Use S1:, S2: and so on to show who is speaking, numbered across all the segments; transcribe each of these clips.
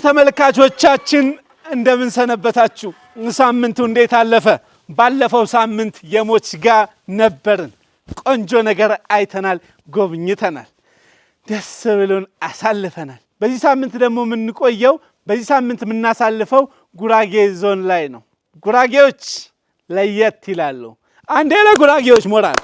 S1: ተመልካቾቻችን እንደምን ሰነበታችሁ? ሳምንቱ እንዴት አለፈ? ባለፈው ሳምንት የሞች ጋር ነበርን። ቆንጆ ነገር አይተናል፣ ጎብኝተናል፣ ደስ ብሎን አሳልፈናል። በዚህ ሳምንት ደግሞ የምንቆየው በዚህ ሳምንት የምናሳልፈው ጉራጌ ዞን ላይ ነው። ጉራጌዎች ለየት ይላሉ። አንዴ ለጉራጌዎች ሞራል።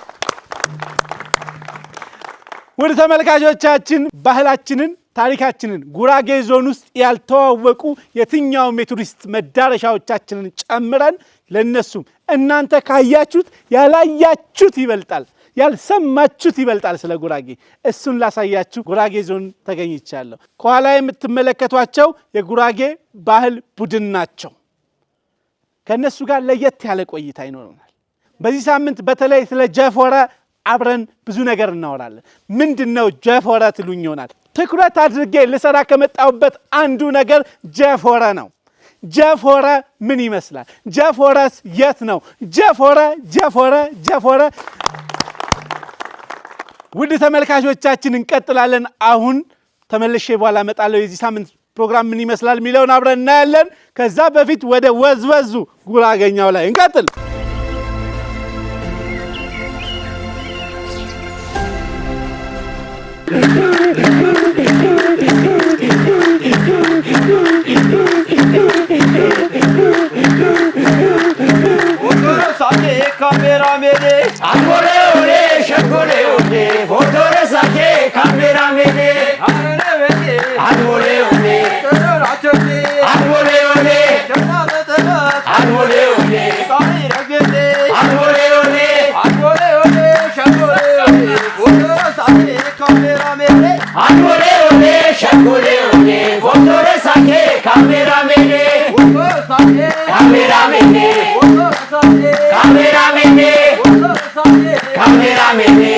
S1: ወደ ተመልካቾቻችን ባህላችንን ታሪካችንን ጉራጌ ዞን ውስጥ ያልተዋወቁ የትኛውም የቱሪስት መዳረሻዎቻችንን ጨምረን ለነሱም እናንተ ካያችሁት ያላያችሁት ይበልጣል፣ ያልሰማችሁት ይበልጣል ስለ ጉራጌ እሱን ላሳያችሁ ጉራጌ ዞን ተገኝቻለሁ። ከኋላ የምትመለከቷቸው የጉራጌ ባህል ቡድን ናቸው። ከነሱ ጋር ለየት ያለ ቆይታ ይኖረናል። በዚህ ሳምንት በተለይ ስለ ጀፎረ አብረን ብዙ ነገር እናወራለን። ምንድነው ጀፎረ ትሉኝ ይሆናል። ትኩረት አድርጌ ልሰራ ከመጣሁበት አንዱ ነገር ጀፎረ ነው። ጀፎረ ምን ይመስላል? ጀፎረስ የት ነው? ጀፎረ ውድ ተመልካቾቻችን እንቀጥላለን። አሁን ተመልሼ በኋላ እመጣለሁ። የዚህ ሳምንት ፕሮግራም ምን ይመስላል የሚለውን አብረን እናያለን። ከዛ በፊት ወደ ወዝወዙ ጉራጌኛው ላይ እንቀጥል።
S2: Camera mede, amore ole, shakole ole, fotore sake camera mede, amore ole, amore ole, amore ole, amore ole, shakole ole, fotore sake camera mede, amore ole, shakole ole, fotore sake camera mede, camera mede. Kameramene, kameramene,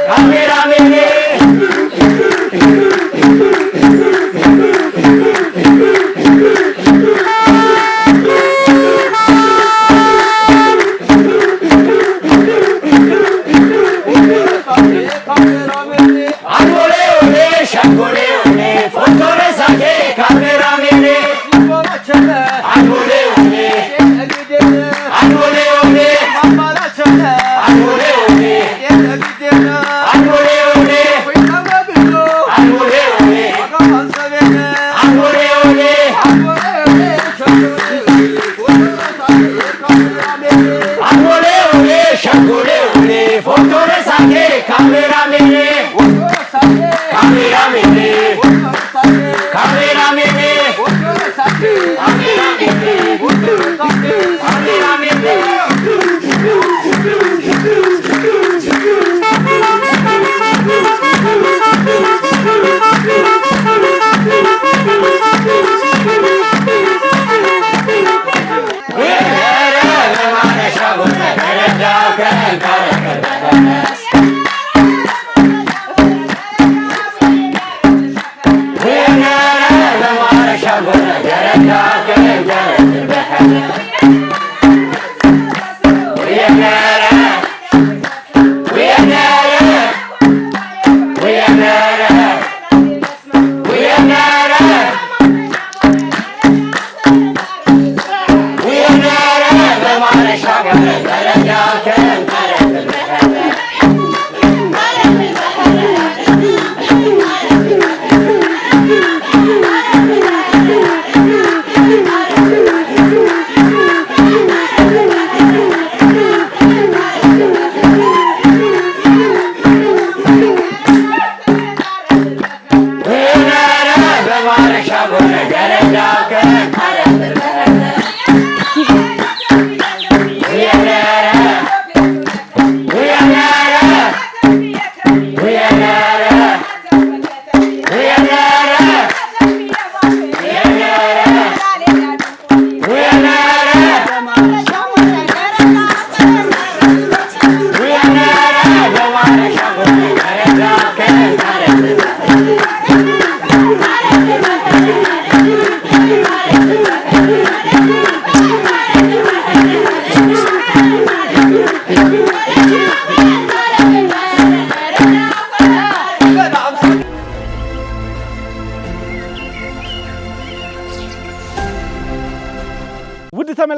S2: kameramene. Amore ole, shakole ole, fotore sake kameramene. Amore ole.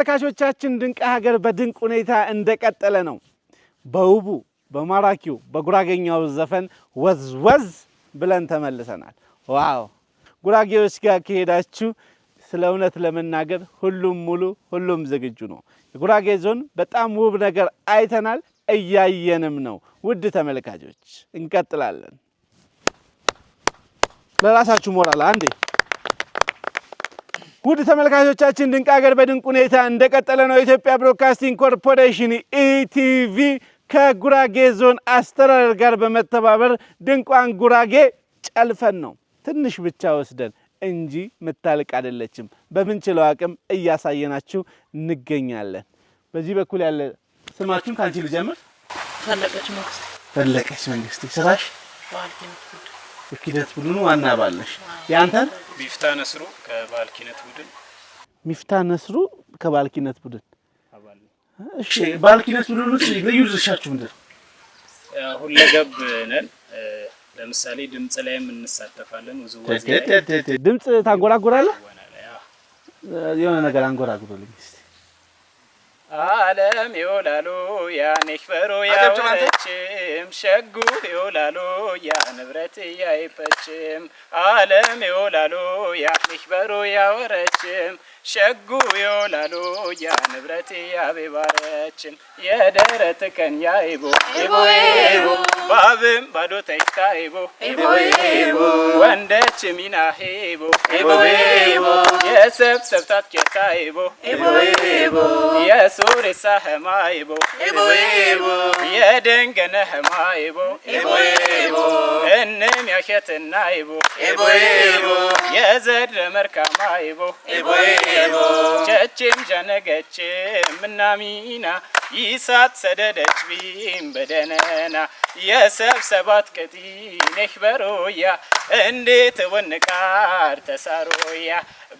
S1: ተመልካቾቻችን ድንቅ ሀገር በድንቅ ሁኔታ እንደቀጠለ ነው። በውቡ በማራኪው በጉራጌኛው ዘፈን ወዝወዝ ብለን ተመልሰናል። ዋው! ጉራጌዎች ጋር ከሄዳችሁ ስለ እውነት ለመናገር ሁሉም ሙሉ ሁሉም ዝግጁ ነው። የጉራጌ ዞን በጣም ውብ ነገር አይተናል፣ እያየንም ነው። ውድ ተመልካቾች እንቀጥላለን። ለራሳችሁ ሞራል አንዴ። ውድ ተመልካቾቻችን ድንቅ ሀገር በድንቅ ሁኔታ እንደቀጠለ ነው። የኢትዮጵያ ብሮድካስቲንግ ኮርፖሬሽን ኢቲቪ ከጉራጌ ዞን አስተዳደር ጋር በመተባበር ድንቋን ጉራጌ ጨልፈን ነው ትንሽ ብቻ ወስደን እንጂ ምታልቅ አይደለችም። በምንችለው አቅም እያሳየናችሁ እንገኛለን። በዚህ በኩል ያለ ስማችሁን ካንቺ ልጀምር። ፈለቀች መንግስቴ። ስራሽ? የኪነት ቡድኑ ዋና አባል ነሽ። ያንተን?
S3: ሚፍታ ነስሩ ከባህል ኪነት ቡድን።
S1: ሚፍታ ነስሩ ከባህል ኪነት ቡድን አባል። እሺ፣ ባህል ኪነት ቡድን ውስጥ ልዩ ድርሻችሁ ምንድን ነው?
S3: ሁለገብ ነን። ለምሳሌ ድምጽ ላይም እንሳተፋለን። ውዝዋዜ ላይ
S1: ድምጽ ታንጎራጉራለህ? የሆነ ነገር አንጎራጉሩልኝ እስቲ።
S3: ዓለም ይውላሉ ያኔክ በሮ ያወረችም ሸጉ ይውላሉ ያ ንብረት ያይፈችም ዓለም ይውላሉ ያኔክ በሮ ያወረችም ሸጉ ይውላሉ ያ ንብረት ያቤባረችም የደረት ቀን ያይቦ ኢቦ ኢቦ ባብም ባዶ ተይታይቦ ኢቦ ኢቦ ወንደች ሚና ሄቦ ኢቦ ኢቦ የሰብሰብታት ከታይቦ ኢቦ ኢቦ የሱሪሳ ህማይቦ ኢቦ ኢቦ የደንገነ ህማይቦ ኢቦ ኢቦ እንም ያሸትና ኢቦ ኢቦ ኢቦ የዘድ መርካማይቦ ኢቦ ኢቦ ቸችም ጀነገችም ምናሚና ይሳት ሰደደች ቢም በደነና የሰብሰባት ቀቲ ነክበሮያ እንዴት ወንቃር ተሳሮያ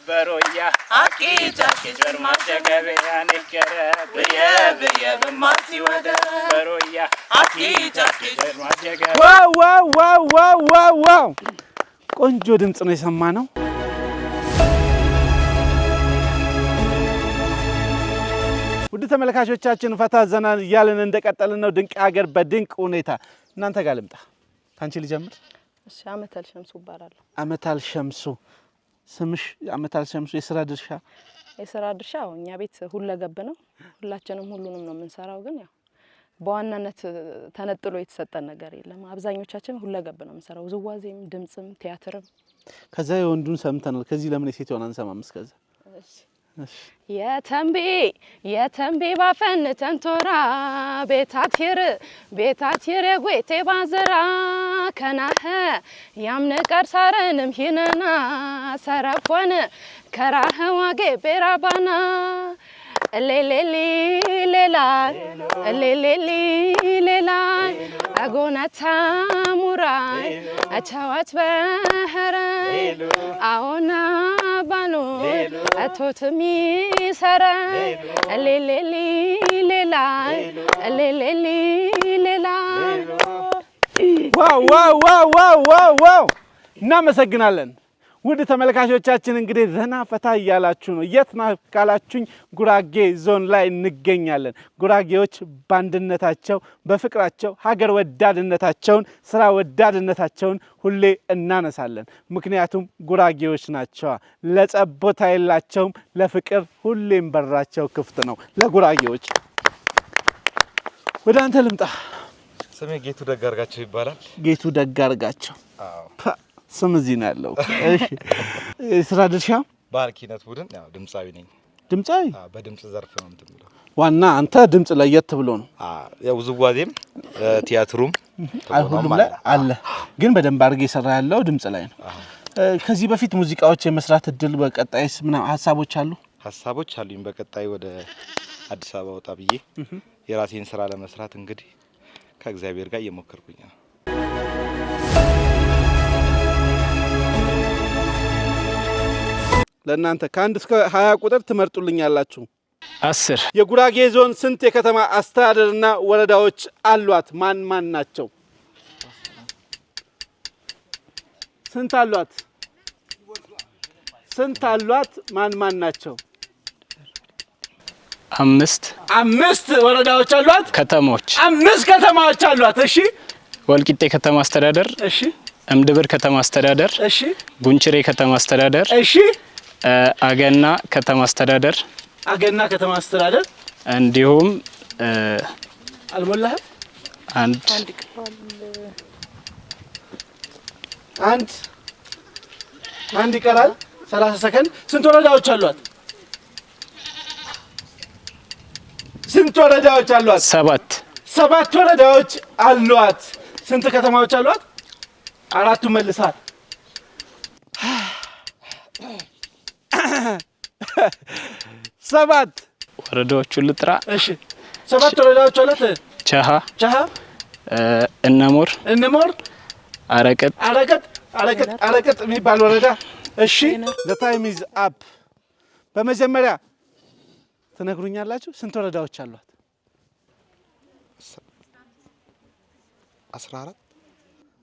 S3: በሮያ አቂታ ጀርማ ጀገበያ ነከረ በየ በማርቲ ወደ በሮያ አቂታ ጀርማ ጀገበ
S1: ዋው ዋው ዋው ዋው ዋው ዋው! ቆንጆ ድምጽ ነው የሰማነው። ውድ ተመልካቾቻችን ፈታ ዘና እያልን እንደቀጠልን ነው። ድንቅ ሀገር በድንቅ ሁኔታ እናንተ ጋር ልምጣ። ካንቺ ልጀምር።
S4: እሺ፣ አመታል ሸምሱ እባላለሁ።
S1: አመታል ሸምሱ። ስምሽ አመታል ሸምሱ። የስራ ድርሻ እኛ ቤት ሁለገብ ነው። ሁላችንም ሁሉንም ነው የምንሰራው። ግን ያው በዋናነት ተነጥሎ የተሰጠን ነገር የለም። አብዛኞቻችን ሁለገብ ነው የምንሰራው። ውዝዋዜም፣ ድምጽም፣ ቲያትርም። ከዛ የወንዱን ሰምተናል። ከዚህ ለምን የሴቷን አንሰማም? እስከዛ የተንቤ ባፈን ተንቶራ ቤታቲር ጎቴ ባዘራ ከናህ ያምነ ቀርሳረንም ሂነና ሰረፎን ከራህ ዋጌ ቤራባና ሌሌሊ ሌላ አጎናታ ሙራይ አቻዋት በህራይ አዎና ባኖ አቶትሚ ሰራይ ሌሌሊ ሌላ ዋው ዋው ዋው ዋው ዋው ዋው! እናመሰግናለን። ውድ ተመልካቾቻችን እንግዲህ ዘና ፈታ እያላችሁ ነው። የት ካላችሁኝ ጉራጌ ዞን ላይ እንገኛለን። ጉራጌዎች በአንድነታቸው በፍቅራቸው ሀገር ወዳድነታቸውን ስራ ወዳድነታቸውን ሁሌ እናነሳለን። ምክንያቱም ጉራጌዎች ናቸው። ለጸብ ቦታ የላቸውም። ለፍቅር ሁሌም በራቸው ክፍት ነው ለጉራጌዎች። ወደ አንተ ልምጣ።
S5: ስሜ ጌቱ ደጋርጋቸው ይባላል።
S1: ጌቱ ደጋርጋቸው። ስም እዚህ ነው ያለው። እሺ፣ የስራ ድርሻ
S5: ባህል ኪነት ቡድን። ያው ድምጻዊ ነኝ።
S1: ድምጻዊ?
S5: በድምጽ ዘርፍ ነው የምትምለው።
S1: ዋና አንተ ድምጽ ለየት ብሎ ነው።
S5: ያው ውዝዋዜም ቲያትሩም
S1: ሁሉም ላይ አለ፣ ግን በደንብ አድርጌ የሰራ ያለው ድምጽ ላይ ነው። ከዚህ በፊት ሙዚቃዎች የመስራት እድል በቀጣይስ ምን ሀሳቦች አሉ?
S5: ሀሳቦች አሉኝ። በቀጣይ ወደ አዲስ አበባ ወጣ ብዬ የራሴን ስራ ለመስራት እንግዲህ ከእግዚአብሔር ጋር እየሞከርኩኝ ነው።
S1: ለእናንተ ከ1 እስከ 20 ቁጥር ትመርጡልኛላችሁ።
S3: 10
S1: የጉራጌ ዞን ስንት የከተማ አስተዳደርና ወረዳዎች አሏት? ማን ናቸው? ስንት አሏት? ማን ናቸው? 5 ወረዳዎች አሏት።
S3: ከተሞች
S1: 5 ከተማዎች አሏት። እሺ
S3: ወልቂጤ ከተማ አስተዳደር፣
S1: እሺ
S3: እምድብር ከተማ አስተዳደር፣
S1: እሺ
S3: ጉንችሬ ከተማ አስተዳደር፣
S1: እሺ
S3: አገና ከተማ አስተዳደር፣
S1: አገና ከተማ አስተዳደር
S3: እንዲሁም
S1: አልሞላህም? አንድ ይቀራል። 30 ሰከንድ። ስንት ወረዳዎች አሏት? 7 ወረዳዎች አሏት። ስንት ከተማዎች አሏት? 4 መልሳል። 7
S3: ወረዳዎቹን ልጥራ።
S1: እሺ 7 ወረዳዎች አሏት።
S3: ቻሃ፣
S1: እነሞር፣ አረቀጥ የሚባል ወረዳ። እሺ the time is up። በመጀመሪያ ትነግሩኛላችሁ ስንት ወረዳዎች አሏት?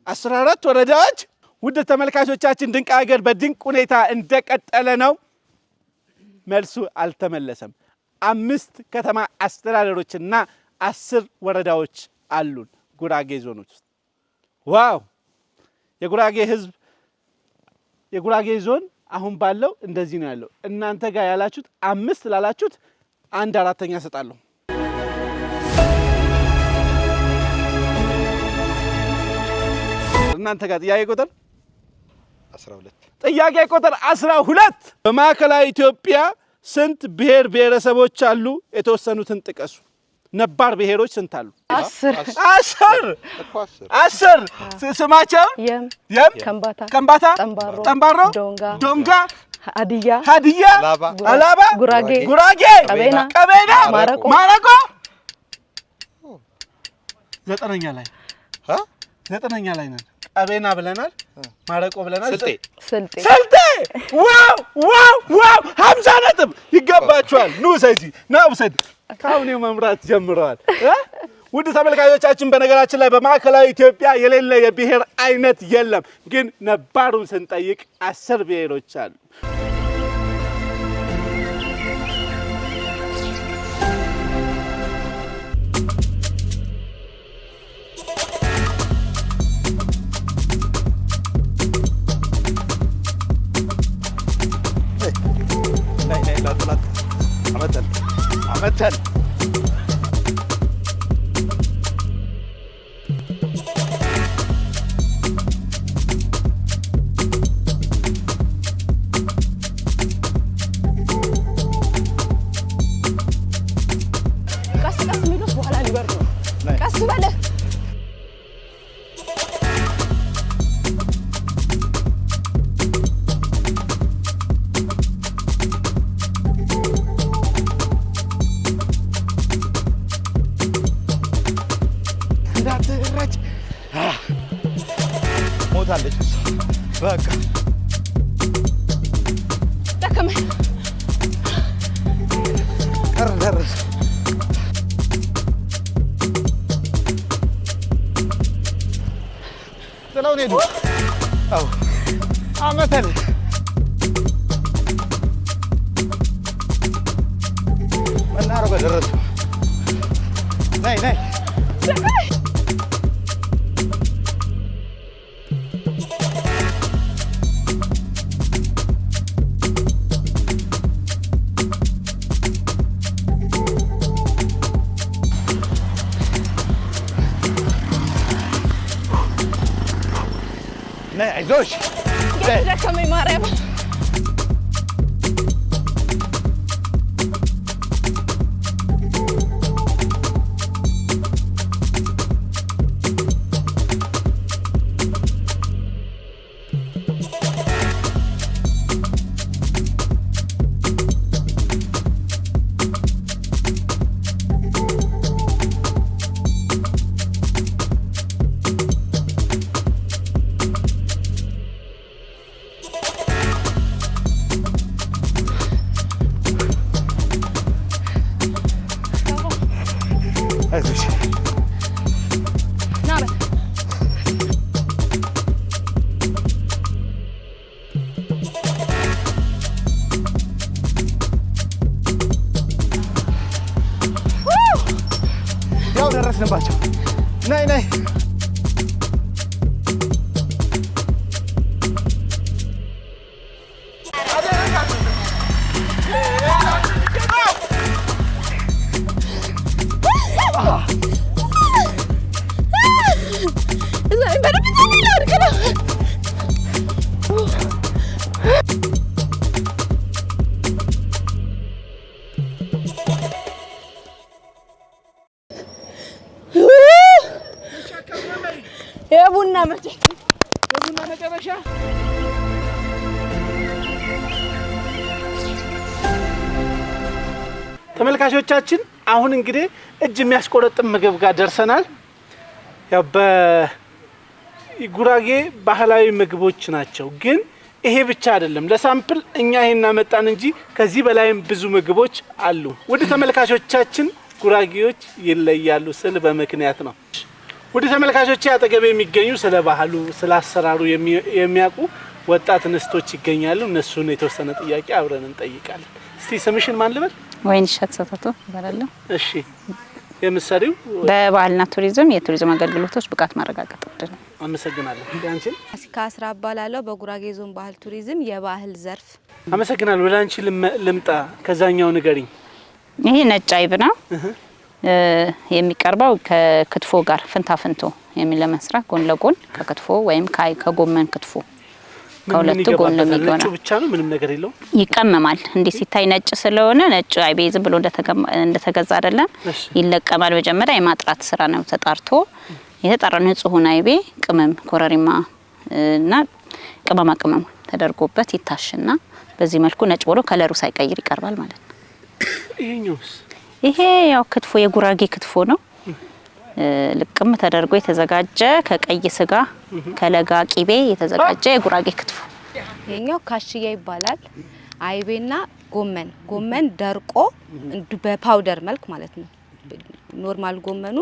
S1: 14 ወረዳዎች። ውድ ተመልካቾቻችን ድንቅ ሀገር በድንቅ ሁኔታ እንደቀጠለ ነው። መልሱ አልተመለሰም። 5 ከተማ አስተዳደሮችና 10 ወረዳዎች አሉን ጉራጌ ዞኖች ውስጥ። ዋው! የጉራጌ ህዝብ የጉራጌ ዞን አሁን ባለው እንደዚህ ነው ያለው። እናንተ ጋር ያላችሁት 5 ላላችሁት 1/4 ሰጣለሁ። እናንተ ጋር ጥያቄ ቁጥር
S5: 12
S1: ጥያቄ ቁጥር 12 በማዕከላዊ ኢትዮጵያ ስንት ብሔር ብሔረሰቦች አሉ? የተወሰኑትን ጥቀሱ። ነባር ብሔሮች ስንት አሉ? 10 ስማቸው የም ከምባታ ጠምባሮ ዶንጋ ሀዲያ አላባ ጉራጌ ቀቤና ማረቆ 9ኛ ላይ ነን። ቀቤና ብለናል፣ ማረቆ ብለናል፣ ስልጤ። ዋው 50 ነጥብ ይገባችኋል። ኑ ሰጂ ና ውሰድ። ካሁን መምራት ጀምረዋል። ውድ ተመልካቾቻችን በነገራችን ላይ በማዕከላዊ ኢትዮጵያ የሌለ የብሔር አይነት የለም፣ ግን ነባሩን ስንጠይቅ 10 ብሔሮች አሉ። አመተን
S4: ቀስ ሚሉት በኋላ ሊበርዱ ቀስ በለ
S5: ሞታለች። በቃ
S4: ደከመ
S5: ደረሰ። ጥለውን ሄዱ። አመተን መናኸሪያው ጋር ደረሱ። ነይ አይዞሽ።
S4: ደከመኝ ማርያም።
S5: አይዞሽ።
S4: ና በል
S1: እንዳትነባቸው ናይ
S4: የቡና
S1: መጨረሻ ተመልካቾቻችን አሁን እንግዲህ እጅ የሚያስቆረጥም ምግብ ጋር ደርሰናል። ያው በጉራጌ ባህላዊ ምግቦች ናቸው፣ ግን ይሄ ብቻ አይደለም። ለሳምፕል እኛ ይሄን እናመጣን እንጂ ከዚህ በላይም ብዙ ምግቦች አሉ። ወደ ተመልካቾቻችን ጉራጌዎች ይለያሉ ስል በምክንያት ነው። ወደ ተመልካቾቼ አጠገብ የሚገኙ ስለ ባህሉ ስለ አሰራሩ የሚያውቁ ወጣት እንስቶች ይገኛሉ። እነሱን የተወሰነ ጥያቄ አብረን እንጠይቃለን። እስቲ ስምሽን ማን ልበል?
S6: ወይንሸት ሰተቱ ይባላል።
S1: እሺ፣ የምትሰሪው
S6: በባህልና ቱሪዝም የቱሪዝም አገልግሎቶች ብቃት ማረጋገጥ ነው።
S1: አመሰግናለሁ። አንቺን?
S7: አሲካ አስራ እባላለሁ። በጉራጌ ዞን ባህል ቱሪዝም የባህል ዘርፍ።
S1: አመሰግናለሁ። ወደ አንቺ ልምጣ። ከዛኛው ንገሪኝ።
S6: ይሄ ነጭ አይብ ነው የሚቀርበው ከክትፎ ጋር ፍንታፍንቶ የሚል ለመስራት ጎን ለጎን ከክትፎ ወይም ከጎመን ክትፎ ከሁለቱ ጎን ለሚገና
S1: ነጭ ብቻ ነው፣ ምንም ነገር የለው።
S6: ይቀመማል። እንዴ ሲታይ ነጭ ስለሆነ ነጭ አይቤ ዝም ብሎ እንደተገዛ አይደለም፣ ይለቀማል። መጀመሪያ የማጥራት ስራ ነው። ተጣርቶ የተጣራ ንጹህ አይቤ ቅመም ኮረሪማ እና ቅመማ ቅመም ተደርጎበት ይታሽና በዚህ መልኩ ነጭ ብሎ ከለሩ ሳይቀይር ይቀርባል ማለት ነው።
S1: ይሄኛውስ?
S6: ይሄ ያው ክትፎ የጉራጌ ክትፎ ነው። ልቅም ተደርጎ የተዘጋጀ ከቀይ ስጋ ከለጋ ቂቤ የተዘጋጀ የጉራጌ ክትፎ።
S7: ይሄኛው ካሽያ ይባላል። አይቤና ጎመን ደርቆ በፓውደር መልክ ማለት ነው። ኖርማል ጎመኑ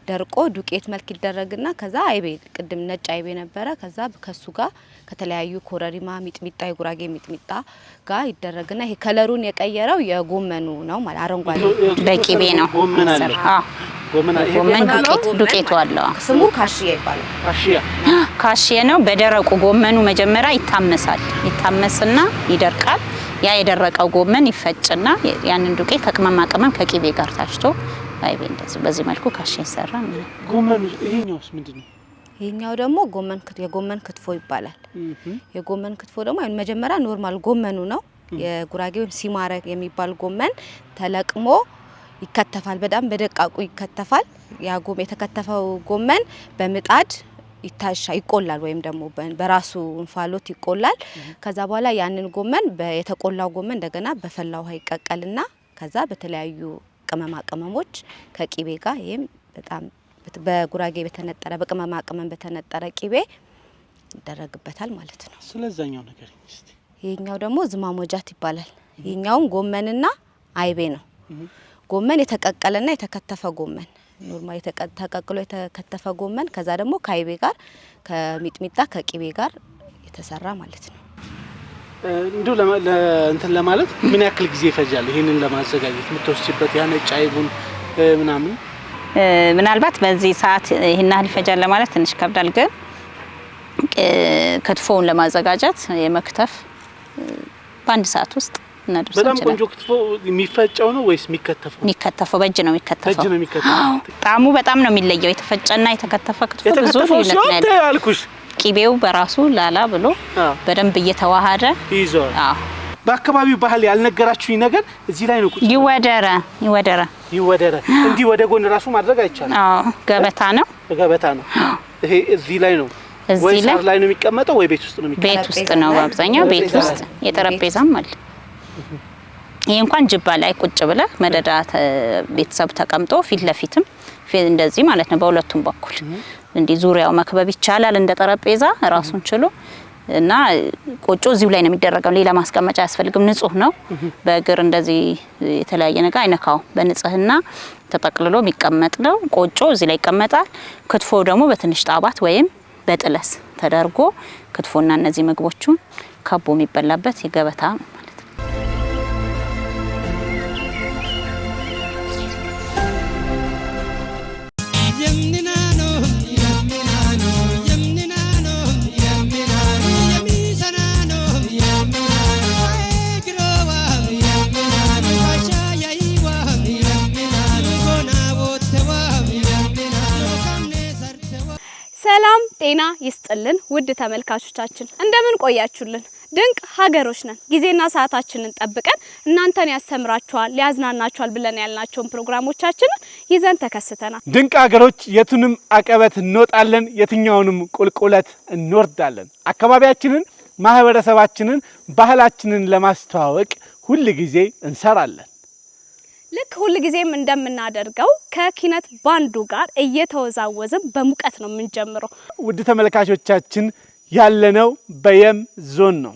S7: ደርቆ ዱቄት መልክ ይደረግና ከዛ አይቤ ቅድም ነጭ አይቤ ነበረ። ከዛ ከሱ ጋር ከተለያዩ ኮረሪማ ሚጥሚጣ የጉራጌ ሚጥሚጣ ጋር ይደረግና ይሄ ከለሩን የቀየረው የጎመኑ ነው ማለት አረንጓዴ
S6: በቂቤ ነው። ጎመን ዱቄቱ አለው።
S7: ስሙ ካሽያ ይባላል።
S6: ካሽያ ነው። በደረቁ ጎመኑ መጀመሪያ ይታመስና ይደርቃል። ያ የደረቀው ጎመን ይፈጭና ያንን ዱቄት ከቅመማ ቅመም ከቂቤ ጋር ታሽቶ አይቤ እንደዚህ በዚህ መልኩ ካሽያ ይሰራል።
S1: ጎመኑ ይሄኛውስ ምንድነው?
S7: ይሄኛው ደግሞ የጎመን ክትፎ ይባላል። የጎመን ክትፎ ደግሞ መጀመሪያ ኖርማል ጎመኑ ነው። የጉራጌው ሲማረ የሚባል ጎመን ተለቅሞ ይከተፋል። በጣም በደቃቁ ይከተፋል። ያ የተከተፈው ጎመን በምጣድ ይቆላል ወይም ደግሞ በራሱ እንፋሎት ይቆላል። ከዛ በኋላ ያንን ጎመን የተቆላው ጎመን እንደገና በፈላ ውሃ ይቀቀልና ከዛ በተለያዩ ቅመማ ቅመሞች ከቂቤ ጋር ይሄም በጣም በጉራጌ በተነጠረ በቅመማ ቅመም በተነጠረ ቂቤ ይደረግበታል ማለት ነው።
S1: ስለዛኛው ነገር እስቲ።
S7: ይሄኛው ደግሞ ዝማሞጃት ይባላል። ይሄኛውም ጎመንና አይቤ ነው። ጎመን የተቀቀለና የተከተፈ ጎመን ኖርማል ተቀቅሎ የተከተፈ ጎመን ከዛ ደግሞ ከአይቤ ጋር ከሚጥሚጣ ከቂቤ ጋር የተሰራ ማለት ነው።
S1: እንዲሁ እንትን ለማለት ምን ያክል ጊዜ ይፈጃል ይሄንን ለማዘጋጀት የምትወስጂበት ያ ነጭ አይቡን ምናምን?
S6: ምናልባት በዚህ ሰዓት ይሄን ያህል ይፈጃል ለማለት ትንሽ ከብዳል። ግን ክትፎውን ለማዘጋጀት የመክተፍ በአንድ ሰዓት ውስጥ እናደርሳለን።
S1: በጣም ቆንጆ ክትፎ የሚፈጨው ነው ወይስ የሚከተፈው?
S6: የሚከተፈው በእጅ ነው የሚከተፈው።
S1: በእጅ ነው የሚከተፈው።
S6: ጣዕሙ በጣም ነው የሚለየው። የተፈጨና የተከተፈ ክትፎ ብዙ ልዩነት ነው
S1: ያልኩሽ።
S6: ቂቤው በራሱ ላላ ብሎ በደንብ እየተዋሃደ
S1: ይዟል። በአካባቢው ባህል ያልነገራችሁኝ ነገር እዚህ ላይ ነው። ቁጭ ይወደረ እንዲህ ወደ ጎን ራሱ ማድረግ አይቻልም።
S6: ገበታ ነው።
S1: ይሄ እዚህ ላይ ነው። ወይ ሳር ላይ ነው የሚቀመጠው ወይ ቤት ውስጥ ነው የሚቀመጠው?
S6: ቤት ውስጥ ነው በአብዛኛው ቤት ውስጥ። የጠረጴዛም አለ። ይሄ እንኳን ጅባ ላይ ቁጭ ብለ መደዳ ቤተሰብ ተቀምጦ ፊት ለፊትም እንደዚህ ማለት ነው። በሁለቱም በኩል እንዲህ ዙሪያው መክበብ ይቻላል እንደ ጠረጴዛ ራሱን ችሎ እና ቆጮ እዚሁ ላይ ነው የሚደረገው። ሌላ ማስቀመጫ አያስፈልግም። ንጹህ ነው። በእግር እንደዚህ የተለያየ ነገር አይነካው። በንጽህና ተጠቅልሎ የሚቀመጥ ነው። ቆጮ እዚህ ላይ ይቀመጣል። ክትፎ ደግሞ በትንሽ ጣባት ወይም በጥለስ ተደርጎ ክትፎና እነዚህ ምግቦቹን ከቦ የሚበላበት የገበታ ማለት ነው።
S8: ሰላም ጤና ይስጥልን ውድ ተመልካቾቻችን እንደምን ቆያችሁልን? ድንቅ ሀገሮች ነን። ጊዜና ሰዓታችንን ጠብቀን እናንተን ያስተምራችኋል ያዝናናችኋል ብለን ያልናቸውን ፕሮግራሞቻችንን ይዘን ተከስተናል።
S1: ድንቅ ሀገሮች የቱንም አቀበት እንወጣለን፣ የትኛውንም ቁልቁለት እንወርዳለን። አካባቢያችንን፣ ማህበረሰባችንን፣ ባህላችንን ለማስተዋወቅ ሁል ጊዜ እንሰራለን።
S8: ልክ ሁሉ ጊዜም እንደምናደርገው ከኪነት ባንዱ ጋር እየተወዛወዝን በሙቀት ነው የምንጀምረው።
S1: ውድ ተመልካቾቻችን ያለነው በየም ዞን ነው።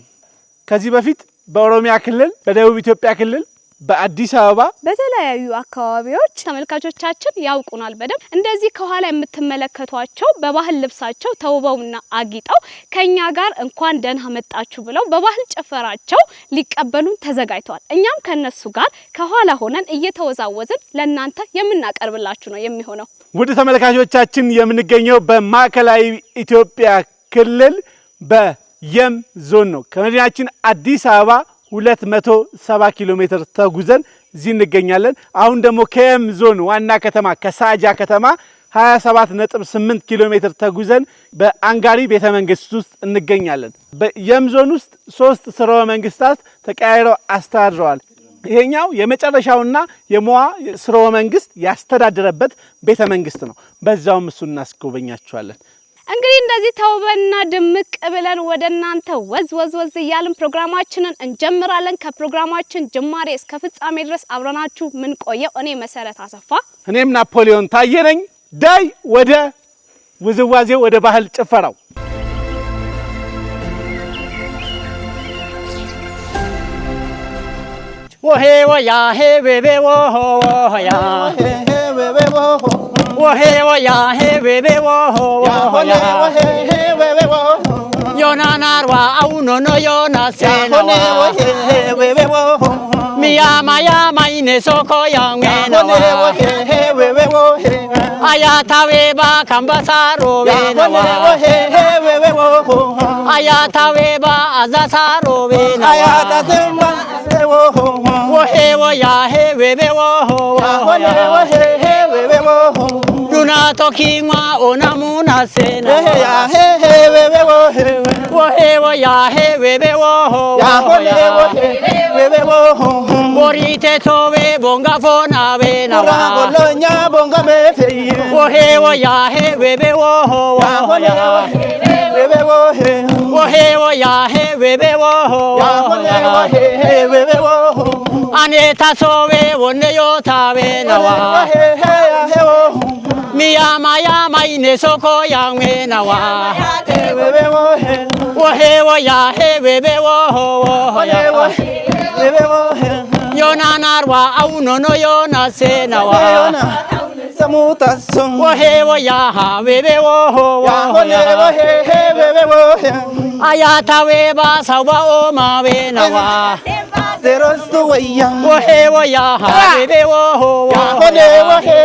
S1: ከዚህ በፊት በኦሮሚያ ክልል፣ በደቡብ ኢትዮጵያ ክልል፣ በአዲስ አበባ
S8: በተለያዩ አካባቢዎች ተመልካቾቻችን ያውቁናል በደም። እንደዚህ ከኋላ የምትመለከቷቸው በባህል ልብሳቸው ተውበውና አጊጠው ከኛ ጋር እንኳን ደህና መጣችሁ ብለው በባህል ጭፈራቸው ሊቀበሉን ተዘጋጅተዋል። እኛም ከነሱ ጋር ከኋላ ሆነን እየተወዛወዝን ለናንተ የምናቀርብላችሁ ነው የሚሆነው።
S1: ውድ ተመልካቾቻችን የምንገኘው በማዕከላዊ ኢትዮጵያ ክልል በየም ዞን ነው። ከመዲናችን አዲስ አበባ 270 ኪሎ ሜትር ተጉዘን እዚህ እንገኛለን። አሁን ደግሞ ከየም ዞን ዋና ከተማ ከሳጃ ከተማ 27.8 ኪሎ ሜትር ተጉዘን በአንጋሪ ቤተመንግስት ውስጥ እንገኛለን። በየም ዞን ውስጥ 3 ስርወ መንግስታት ተቀያይረው አስተዳድረዋል። ይሄኛው የመጨረሻውና የሞዋ ስርወ መንግስት ያስተዳደረበት ቤተመንግስት ነው። በዛውም እሱ እናስጎበኛችኋለን።
S8: እንግዲህ እንደዚህ ተውበና ድምቅ ብለን ወደናንተ ወዝ እያልን ፕሮግራማችንን እንጀምራለን። ከፕሮግራማችን ጅማሬ እስከ ፍጻሜ ድረስ አብረናችሁ ምን ቆየው እኔ መሰረት አሰፋ፣
S1: እኔም ናፖሊዮን ታየነኝ። ዳይ ወደ ውዝዋዜው ወደ ባህል ጭፈራው
S2: ወሄ ወያ ሄ ቤቤ ወሆ ወያ ሄ ቤቤ ወሆ ወሄ ወያ ሄ ቤቤ ወሆ ወያ ሄ ቤቤ ወሆ ዮናናርዋ አውኖ ኖ ዮና ሴናዋ ሄ ቤቤ ወሆ ሚያማያ ማይኔ ሶኮ ያንጌናዋ ሄ ቤቤ ወሆ አያታዌባ ካምባሳሮ ቤናዋ ሄ ቤቤ ወሆ አያታዌባ አዛሳሮ ቤናዋ አያታዌባ wohe woya he bebe woho wohe he bebe woho duna tokingwa onamuna sena ya he bebe wohe woya he bebe woho wohe bebe woho borite tobe bonga fona bena wa bolonya bonga mefe wohe woya he bebe woho wohe bebe wohe wohe woya he bebe woho wohe bebe woho aneta sobe wonne yo tabe nawa miyama yama ine soko yangwe nawa wohe woya he bebe woho woya bebe wohe yonanarwa auno no yona se nawa samutason wohe woya ha bebe woho woya wohe bebe wohe ayatawe ba sawa o ma be nawa Terosto waya wohe waya ha bebe woho wohe wohe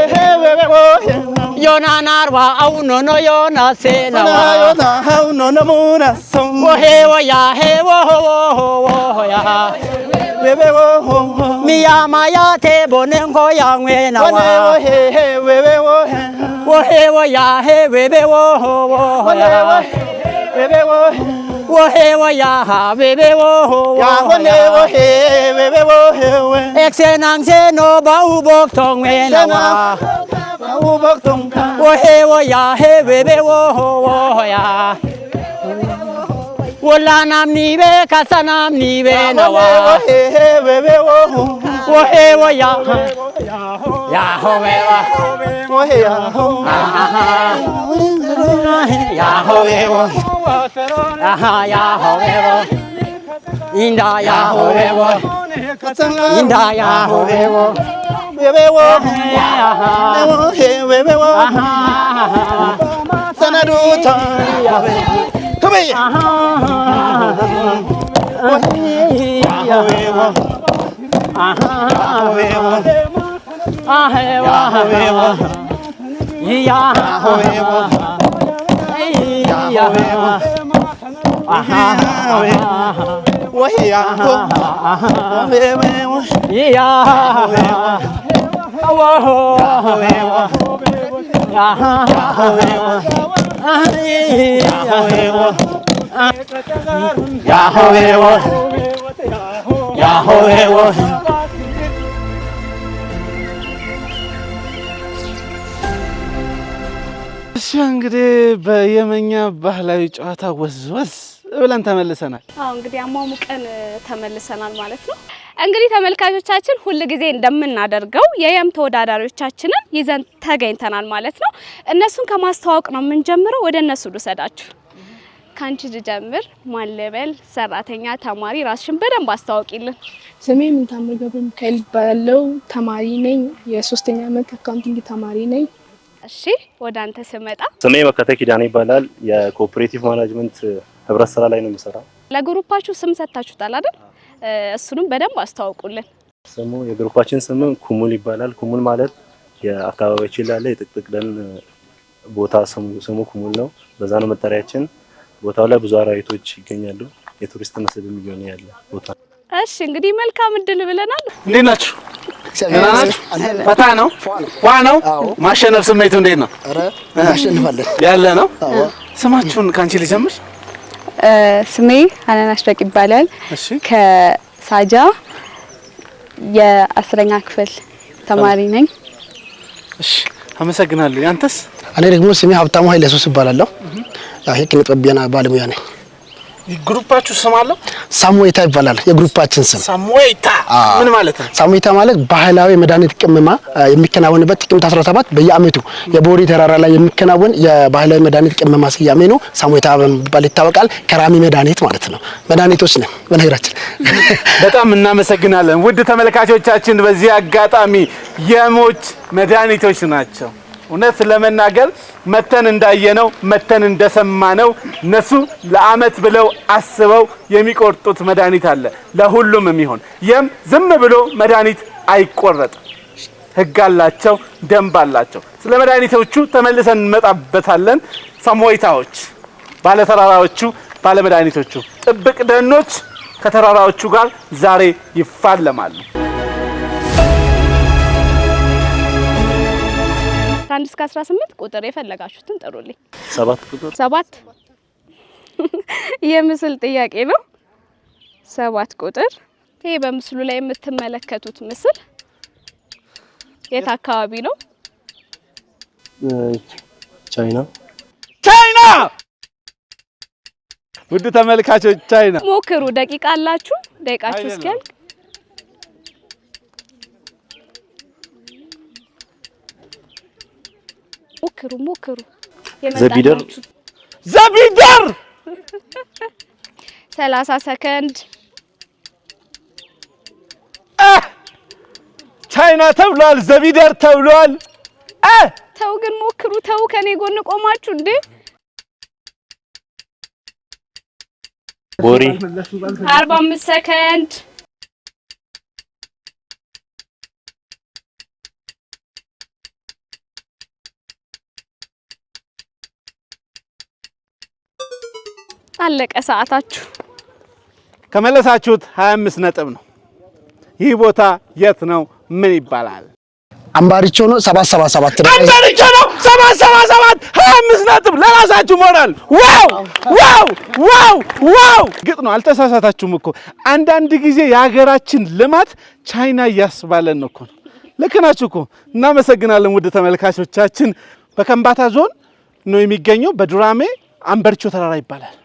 S2: bebe wohe yonanarwa auno no yona se nawa yona auno no muna son wohe waya he woho woya bebe woho miyama ya te bonengo yangwe nawa wohe bebe wohe waya he bebe woho woya bebe wohe wohe woya ha bebe woho wohe bebe wohe eksenang se no ba ubok tong we nawa ubok tong wohe woya he bebe woho woya wola nam ni be kasanam ni be nawa wohe bebe woho wohe woya ya ho we wa wohe ya ho ya ho we wa aha ya ho we wa inda ya ho we wa inda ya ho we wa bebe wo aha bebe wo sanadu ta ya we come aha ya we wa aha we wa aha we wa ya ho we wa ya we wa aha we ya ho we wa ya wo ho we wa aha
S1: እሺ እንግዲህ በየመኛ ባህላዊ ጨዋታ ወዝወዝ ብለን ተመልሰናል።
S8: እንግዲህ አሟሙቀን ተመልሰናል ማለት ነው። እንግዲህ ተመልካቾቻችን ሁሉ ጊዜ እንደምናደርገው የየም ተወዳዳሪዎቻችንን ይዘን ተገኝተናል ማለት ነው። እነሱን ከማስተዋወቅ ነው የምንጀምረው። ወደ እነሱ ልውሰዳችሁ። ካንቺ ልጀምር። ማለበል ሰራተኛ፣ ተማሪ፣ ራስሽን በደንብ አስተዋውቂልን።
S9: ስሜ ምንታምር ገብረ ሚካኤል ይባላል። ተማሪ ነኝ። የ3ኛ ዓመት አካውንቲንግ ተማሪ ነኝ።
S8: እሺ ወደ አንተ ስመጣ
S10: ስሜ መከተ ኪዳኔ ይባላል። የኮኦፐሬቲቭ ማኔጅመንት ህብረት ስራ ላይ ነው የምሰራው።
S8: ለግሩፓችሁ ስም ሰጥታችሁታል አይደል? እሱንም በደንብ አስተዋውቁልን።
S10: ስሙ የግሩፓችን ስም ኩሙል ይባላል። ኩሙል ማለት የአካባቢያችን ላይ የጥቅጥቅ ደን ቦታ ስሙ ኩሙል ነው። በዛ ነው መጠሪያችን። ቦታው ላይ ብዙ አራዊቶች ይገኛሉ። የቱሪስት መስህብም እየሆነ ያለ ቦታ።
S8: እሺ እንግዲህ መልካም እድል ብለናል።
S1: እንዴት ናችሁ? ፈታ ነው ዋ ነው ማሸነፍ ስሜቱ እንዴት ነው?
S11: አረ ማሸነፋለን
S1: ያለ ነው። ስማችሁን ካንቺ ልጀምር።
S12: ስሜ ሀናን አሽረቅ ይባላል።
S1: እሺ
S12: ከሳጃ የ10ኛ ክፍል ተማሪ ነኝ።
S1: እሺ አመሰግናለሁ። ያንተስ?
S11: እኔ ደግሞ ስሜ ሀብታሙ ኃይለ ኢየሱስ ይባላል። የኪነ ጥበብ ባለሙያ ነኝ።
S1: ግሩፓችሁ ስም አለው?
S11: ሳሙኤታ ይባላል የግሩፓችን ስም።
S1: ሳሙኤታ ምን ማለት ነው?
S11: ሳሙኤታ ማለት ባህላዊ መድኃኒት ቅመማ የሚከናወንበት ጥቅምት 17 በየአመቱ የቦሪ ተራራ ላይ የሚከናወን የባህላዊ መድኃኒት ቅመማ ስያሜ ነው። ሳሙኤታ በመባል ይታወቃል። ከራሚ መድኃኒት ማለት ነው። መድኃኒቶች ነን በነገራችን።
S1: በጣም እናመሰግናለን። ውድ ተመልካቾቻችን በዚህ አጋጣሚ የሞች መድኃኒቶች ናቸው። እውነት ለመናገር መተን እንዳየነው መተን እንደሰማነው እነሱ ለአመት ብለው አስበው የሚቆርጡት መድኃኒት አለ ለሁሉም የሚሆን። የም ዝም ብሎ መድኃኒት አይቆረጥም። ህግ አላቸው፣ ደንብ አላቸው። ስለ መድኃኒቶቹ ተመልሰን እንመጣበታለን። ሳሙኤታዎች ባለተራራዎቹ፣ ባለመድኃኒቶቹ ጥብቅ ደኖች ከተራራዎቹ ጋር ዛሬ ይፋለማሉ።
S8: ከ1 እስከ 18 ቁጥር የፈለጋችሁትን ጥሩልኝ።
S10: 7 ቁጥር
S8: 7 የምስል ጥያቄ ነው። 7 ቁጥር። ይሄ በምስሉ ላይ የምትመለከቱት ምስል የት አካባቢ ነው?
S10: ቻይና።
S1: ቻይና! ውድ ተመልካቾች ቻይና
S8: ሞክሩ። ደቂቃ አላችሁ። ደቂቃችሁ እስኪያልቅ ሞክሩ።
S10: ዘቢደር
S8: 30 ሰከንድ።
S1: ቻይና ተብሏል፣ ዘቢደር ተብሏል።
S8: ተው ግን ሞክሩ። ተው ከኔ ጎን ቆማችሁ እንዴ።
S10: ቦሪ
S8: 45 ሰከንድ። አለቀ ሰዓታችሁ።
S1: ከመለሳችሁት 25 ነጥብ ነው። ይህ ቦታ የት ነው? ምን ይባላል?
S11: አምባሪቾ ነው። 777 ነው።
S1: አምባሪቾ ነው። 777 25 ነጥብ ለራሳችሁ ሞራል። ዋው ዋው ዋው ዋው! ግጥ ነው። አልተሳሳታችሁም እኮ። አንዳንድ ጊዜ የሀገራችን ልማት ቻይና እያስባለን ነው እኮ። ልክ ናችሁ እኮ። እናመሰግናለን ውድ ተመልካቾቻችን። በከምባታ ዞን ነው የሚገኘው። በዱራሜ አምባሪቾ ተራራ ይባላል።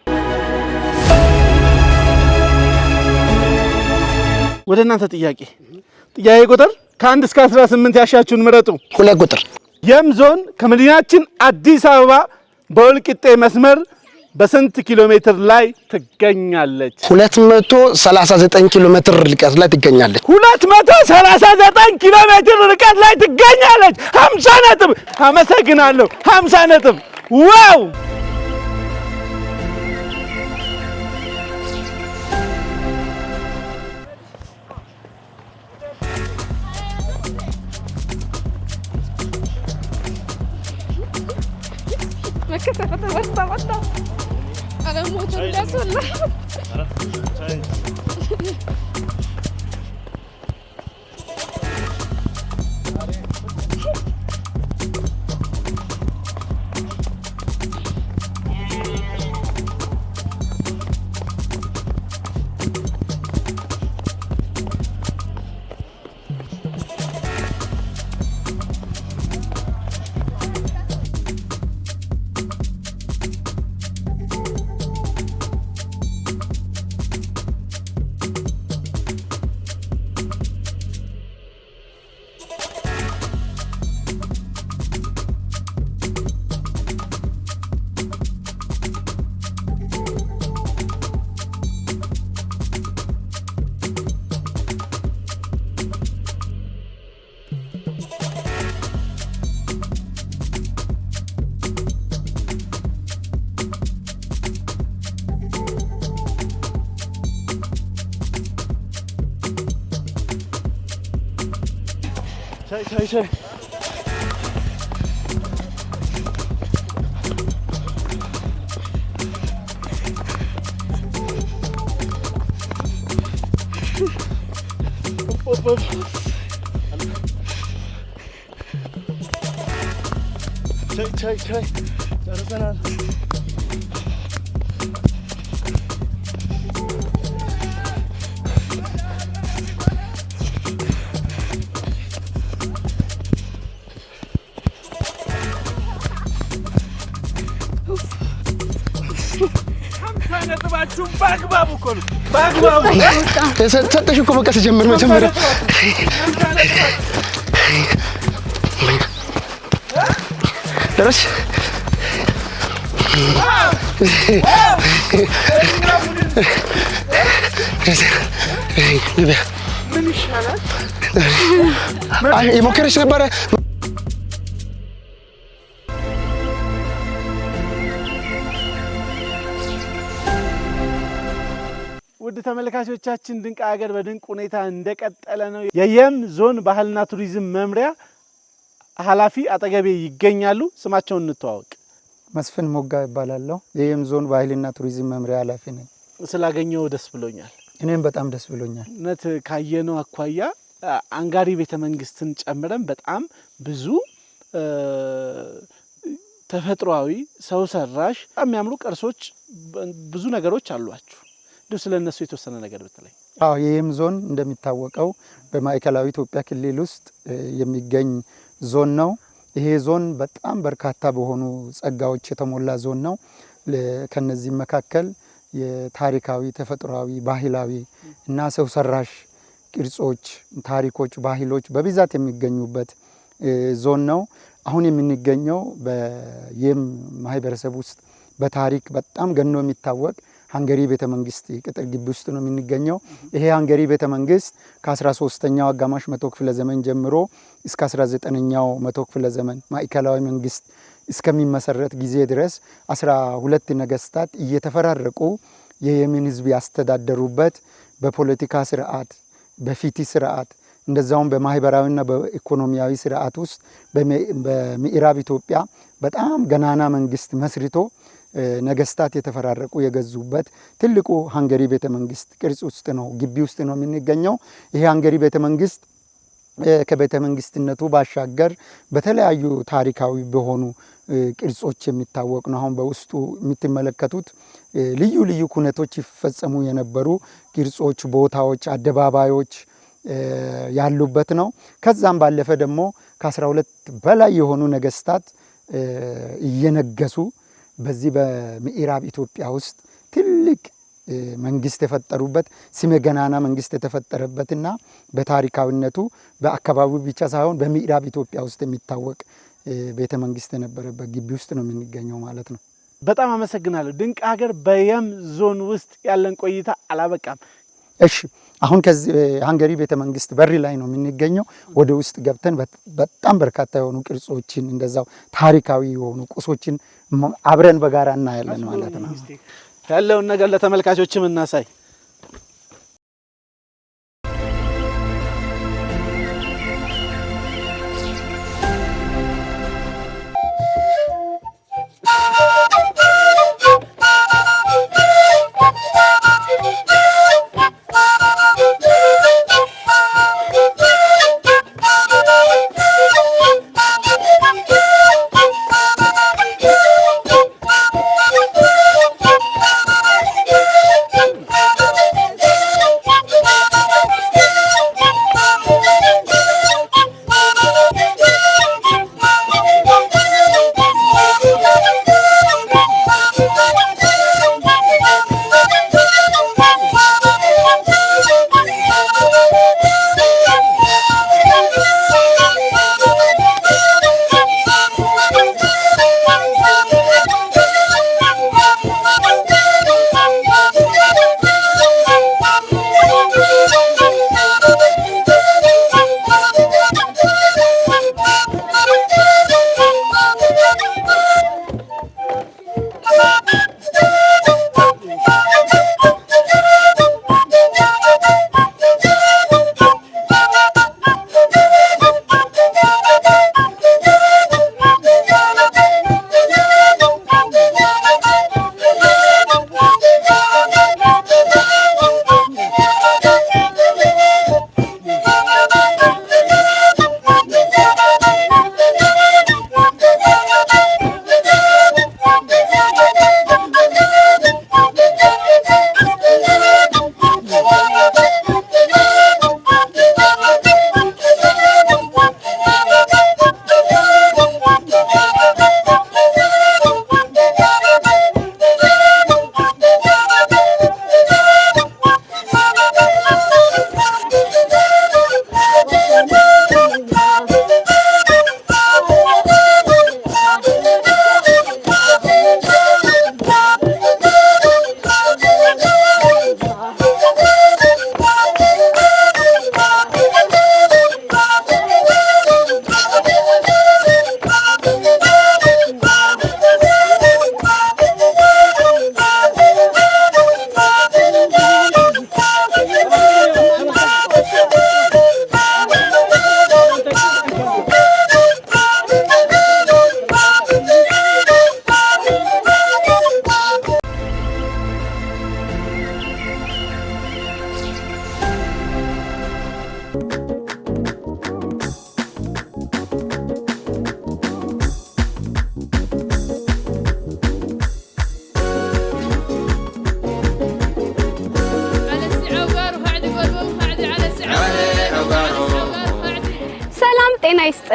S1: ወደ እናንተ ጥያቄ ቁጥር ከ1 እስከ 18 ያሻችሁን ምረጡ።
S11: 2 ቁጥር።
S1: የም ዞን ከመዲናችን አዲስ አበባ በወልቂጤ መስመር በስንት ኪሎ ሜትር ላይ ትገኛለች?
S11: 239 ኪሎ ሜትር ርቀት ላይ ትገኛለች።
S1: 239 ኪሎ ሜትር ርቀት ላይ ትገኛለች። 50 ነጥብ። አመሰግናለሁ። 50 ነጥብ። ዋው! ቻይ ቻይ ጨርሰናል። ነጥባችሁን በአግባቡ እኮ ነው በአግባቡ
S11: ሰጠሽ እኮ በቃ ሲጀምር መጀመሪያ ደረስ
S1: ምን ይሻላል?
S11: የሞከረች ነበረ።
S1: ውድ ተመልካቾቻችን ድንቅ ሀገር በድንቅ ሁኔታ እንደቀጠለ ነው። የየም ዞን ባህልና ቱሪዝም መምሪያ ኃላፊ አጠገቤ ይገኛሉ። ስማቸውን እንተዋወቅ።
S13: መስፍን ሞጋ ይባላለሁ። የየም ዞን ባህልና ቱሪዝም መምሪያ ኃላፊ ነኝ።
S1: ስላገኘው ደስ ብሎኛል።
S13: እኔም በጣም ደስ ብሎኛል።
S1: እውነት ካየነው አኳያ አንጋሪ ቤተመንግስትን ጨምረን በጣም ብዙ ተፈጥሯዊ ሰው ሰራሽ የሚያምሩ ቅርሶች ብዙ ነገሮች አሏችሁ። እንደው ስለነሱ የተወሰነ ነገር ብትለኝ።
S13: የየም ዞን እንደሚታወቀው በማዕከላዊ ኢትዮጵያ ክልል ውስጥ የሚገኝ ዞን ነው። ይሄ ዞን በጣም በርካታ በሆኑ ጸጋዎች የተሞላ ዞን ነው። ከነዚህ መካከል የታሪካዊ፣ ተፈጥሯዊ፣ ባህላዊ እና ሰው ሰራሽ ቅርጾች፣ ታሪኮች፣ ባህሎች በብዛት የሚገኙበት ዞን ነው። አሁን የምንገኘው በየም ማህበረሰብ ውስጥ በታሪክ በጣም ገኖ የሚታወቅ ሃንገሪ ቤተመንግስት ቅጥር ግቢ ውስጥ ነው የምንገኘው። ይሄ ሃንገሪ ቤተመንግስት ከ13ኛው አጋማሽ መቶ ክፍለ ዘመን ጀምሮ እስከ 19ኛው መቶ ክፍለ ዘመን ማዕከላዊ መንግስት እስከሚመሰረት ጊዜ ድረስ 12 ነገስታት እየተፈራረቁ የየምን ህዝብ ያስተዳደሩበት በፖለቲካ ስርዓት፣ በፍትህ ስርዓት እንደዛውም በማህበራዊና በኢኮኖሚያዊ ስርዓት ውስጥ በምዕራብ ኢትዮጵያ በጣም ገናና መንግስት መስርቶ ነገስታት የተፈራረቁ የገዙበት ትልቁ ሃንገሪ ቤተመንግስት ቅርጽ ውስጥ ነው ግቢ ውስጥ ነው የምንገኘው። ይሄ ሃንገሪ ቤተመንግስት ከቤተመንግስትነቱ ባሻገር በተለያዩ ታሪካዊ በሆኑ ቅርጾች የሚታወቅ ነው። አሁን በውስጡ የምትመለከቱት ልዩ ልዩ ኩነቶች ይፈጸሙ የነበሩ ቅርጾች፣ ቦታዎች፣ አደባባዮች ያሉበት ነው። ከዛም ባለፈ ደግሞ ከ12 በላይ የሆኑ ነገስታት እየነገሱ በዚህ በምዕራብ ኢትዮጵያ ውስጥ ትልቅ መንግስት የፈጠሩበት ስመ ገናና መንግስት የተፈጠረበትና በታሪካዊነቱ በአካባቢው ብቻ ሳይሆን በምዕራብ ኢትዮጵያ ውስጥ የሚታወቅ ቤተ መንግስት የነበረበት ግቢ ውስጥ ነው የምንገኘው ማለት ነው።
S1: በጣም አመሰግናለሁ። ድንቅ ሀገር በየም ዞን ውስጥ ያለን ቆይታ አላበቃም።
S13: እሺ፣ አሁን ከዚህ ሃንገሪ ቤተ መንግስት በር ላይ ነው የምንገኘው። ወደ ውስጥ ገብተን በጣም በርካታ የሆኑ ቅርጾችን እንደዛው ታሪካዊ የሆኑ ቁሶችን አብረን በጋራ እናያለን ማለት ነው።
S1: ያለውን ነገር ለተመልካቾችም እናሳይ።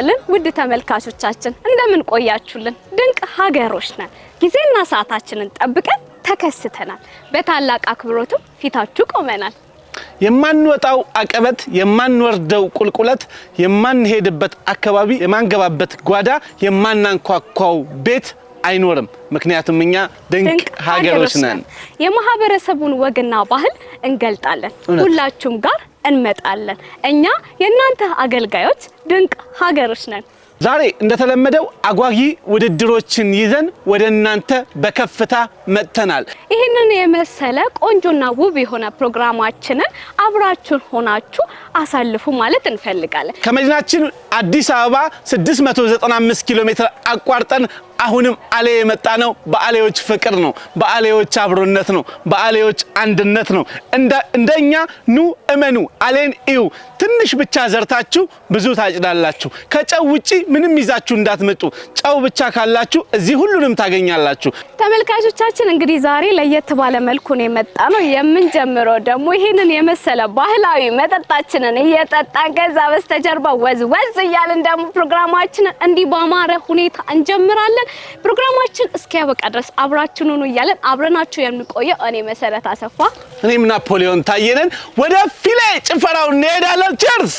S8: ይስጥልን ውድ ተመልካቾቻችን እንደምን ቆያችሁልን? ድንቅ ሀገሮች ነን። ጊዜና ሰዓታችንን ጠብቀን ተከስተናል። በታላቅ አክብሮትም ፊታችሁ ቆመናል።
S1: የማንወጣው አቀበት የማንወርደው ቁልቁለት የማንሄድበት አካባቢ የማንገባበት ጓዳ የማናንኳኳው ቤት አይኖርም። ምክንያቱም እኛ ድንቅ ሀገሮች ነን።
S8: የማህበረሰቡን ወግና ባህል እንገልጣለን። ሁላችሁም ጋር እንመጣለን። እኛ የእናንተ አገልጋዮች ድንቅ ሀገሮች ነን።
S1: ዛሬ እንደተለመደው አጓጊ ውድድሮችን ይዘን ወደ እናንተ በከፍታ መጥተናል።
S8: ይህንን የመሰለ ቆንጆና ውብ የሆነ ፕሮግራማችንን አብራችሁን ሆናችሁ አሳልፉ ማለት እንፈልጋለን።
S1: ከመዲናችን አዲስ አበባ 695 ኪሎ ሜትር አቋርጠን አሁንም አሌ የመጣ ነው። በአሌዎች ፍቅር ነው፣ በአሌዎች አብሮነት ነው፣ በአሌዎች አንድነት ነው። እንደኛ ኑ እመኑ፣ አሌን እዩ። ትንሽ ብቻ ዘርታችሁ ብዙ ታጭዳላችሁ። ከጨው ውጪ ምንም ይዛችሁ እንዳትመጡ። ጨው ብቻ ካላችሁ እዚህ ሁሉንም ታገኛላችሁ።
S8: ተመልካቾቻችን እንግዲህ ዛሬ ለየት ባለ መልኩ ነው የመጣ ነው። የምንጀምረው ደግሞ ይሄንን የመሰለ ባህላዊ መጠጣችንን እየጠጣን ከዛ በስተጀርባ ወዝ እያልን ደግሞ ፕሮግራማችንን እንዲህ ባማረ ሁኔታ እንጀምራለን። ፕሮግራማችን እስኪያበቃ ድረስ አብራችሁን ሁኑ እያለን አብረናችሁ የምንቆየው እኔ መሰረት አሰፋ
S1: እኔም ናፖሊዮን ታየነን። ወደ ፊሌ ጭፈራው እንሄዳለን። ቸርስ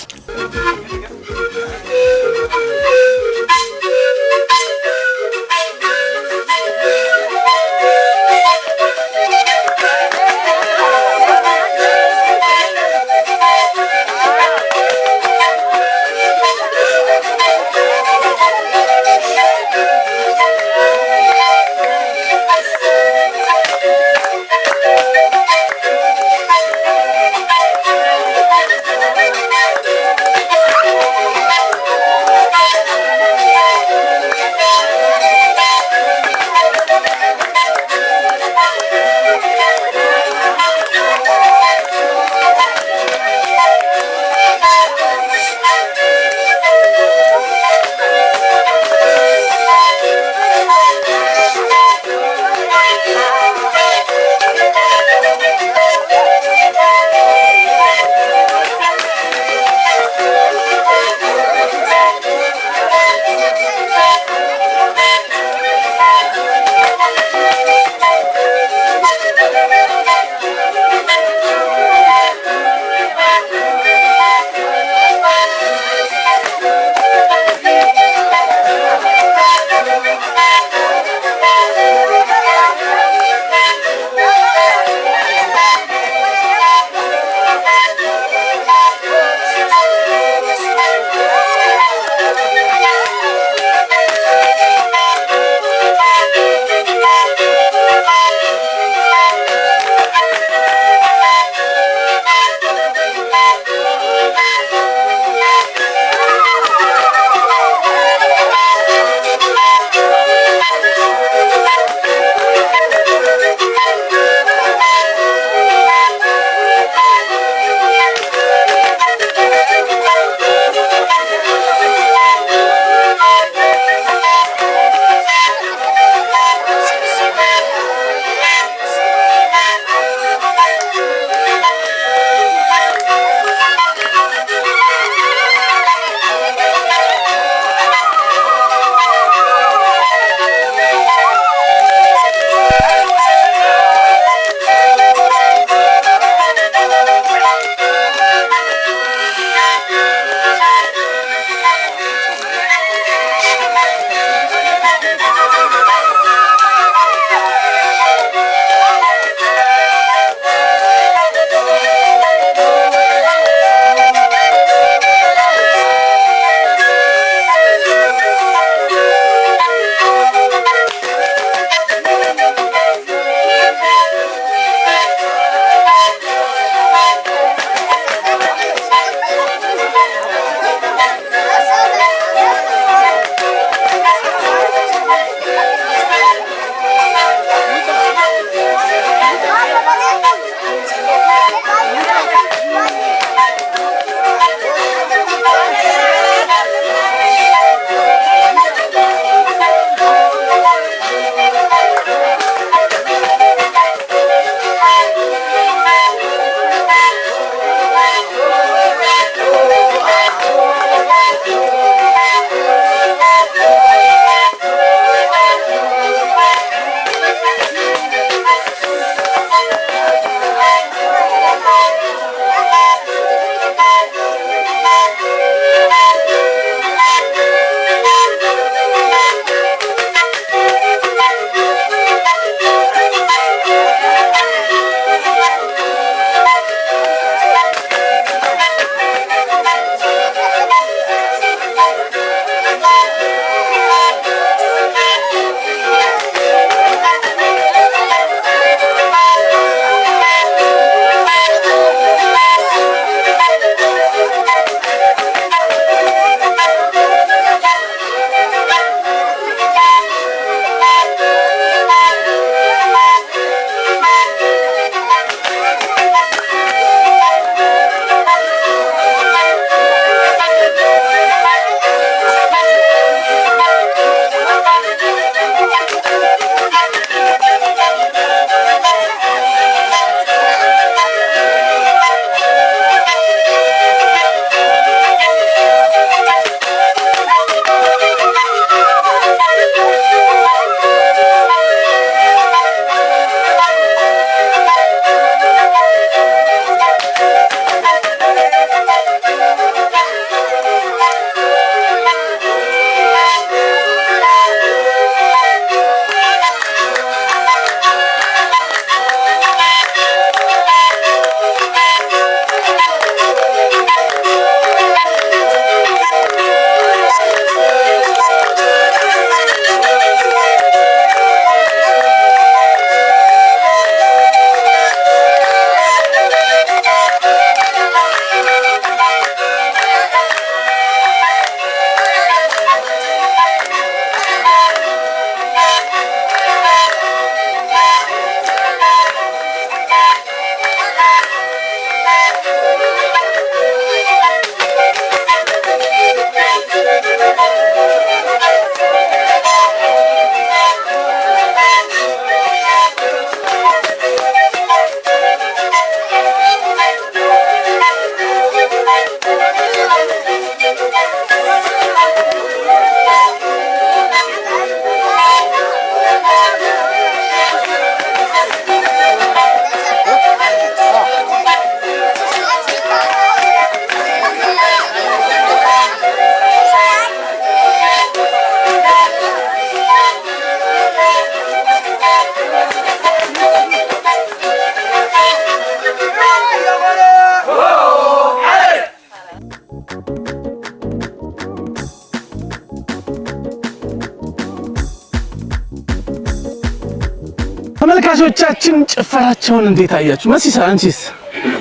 S1: ተመልካቾቻችን ጭፈራቸውን እንዴት አያችሁ? መሲሳ አንቺስ?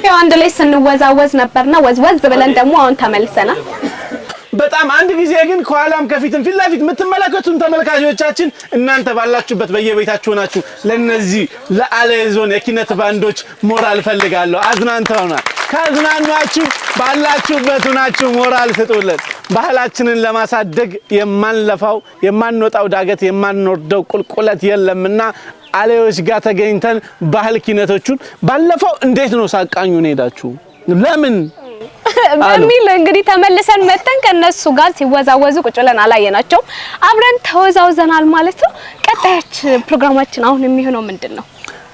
S8: ያው አንድ ላይ ስንወዛወዝ ነበርና ወዝወዝ ብለን ደግሞ አሁን ተመልሰናል።
S1: በጣም አንድ ጊዜ ግን ከኋላም ከፊትም ፊት ለፊት የምትመለከቱን ተመልካቾቻችን እናንተ ባላችሁበት በየቤታችሁ ናችሁ ለነዚህ ለአሌ ዞን የኪነት ባንዶች ሞራል ፈልጋለሁ። አዝናንተውናል። ካዝናናችሁ ባላችሁበት ናችሁ ሞራል ስጡልን። ባህላችንን ለማሳደግ የማንለፋው የማንወጣው ዳገት የማንወርደው ቁልቁለት የለምና አሌዎች ጋር ተገኝተን ባህል ኪነቶቹን ባለፈው እንዴት ነው ሳቃኙን ሄዳችሁ ለምን
S8: በሚል እንግዲህ ተመልሰን መተን ከነሱ ጋር ሲወዛወዙ ቁጭ ብለን አላየናቸው አብረን ተወዛውዘናል ማለት ነው። ቀጣዮች ፕሮግራማችን አሁን የሚሆነው ምንድነው?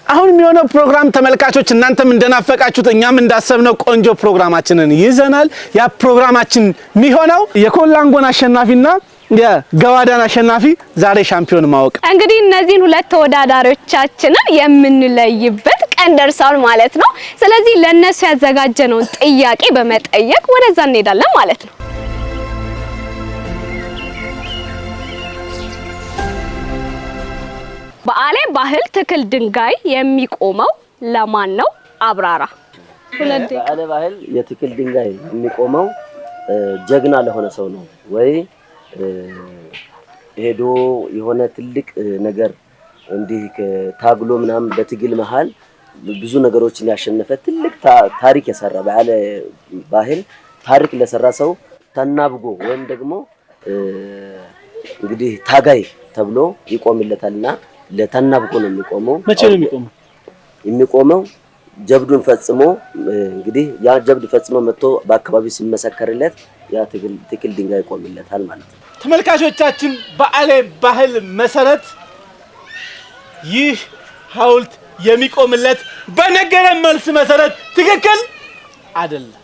S1: አሁን የሚሆነው ፕሮግራም ተመልካቾች እናንተም እንደናፈቃችሁት እኛም እንዳሰብነው ቆንጆ ፕሮግራማችንን ይዘናል። ያ ፕሮግራማችን የሚሆነው የኮላንጎን አሸናፊና የገዋዳን አሸናፊ ዛሬ ሻምፒዮን ማወቅ
S8: እንግዲህ እነዚህን ሁለት ተወዳዳሪዎቻችንን የምንለይበት ቀን ደርሷል ማለት ነው። ስለዚህ ለነሱ ያዘጋጀነውን ጥያቄ በመጠየቅ ወደዛ እንሄዳለን ማለት ነው። በአሌ ባህል ትክል ድንጋይ የሚቆመው ለማን ነው? አብራራ።
S14: በአሌ ባህል የትክል ድንጋይ የሚቆመው ጀግና ለሆነ ሰው ነው ወይ ሄዶ የሆነ ትልቅ ነገር እንዲህ ታግሎ ምናምን በትግል መሃል ብዙ ነገሮችን ያሸነፈ ትልቅ ታሪክ የሰራ በአሌ ባህል ታሪክ ለሰራ ሰው ተናብጎ ወይም ደግሞ እንግዲህ ታጋይ ተብሎ ይቆምለታልና ለተናብጎ ነው የሚቆመው።
S1: መቼ ነው የሚቆመው?
S14: የሚቆመው ጀብዱን ፈጽሞ እንግዲህ ያ ጀብድ ፈጽሞ መጥቶ በአካባቢው ሲመሰከርለት ያ ትክል ድንጋይ ይቆምለታል ማለት ነው።
S1: ተመልካቾቻችን በአሌ ባህል መሰረት ይህ ሐውልት የሚቆምለት በነገረን መልስ መሰረት ትክክል አይደለም።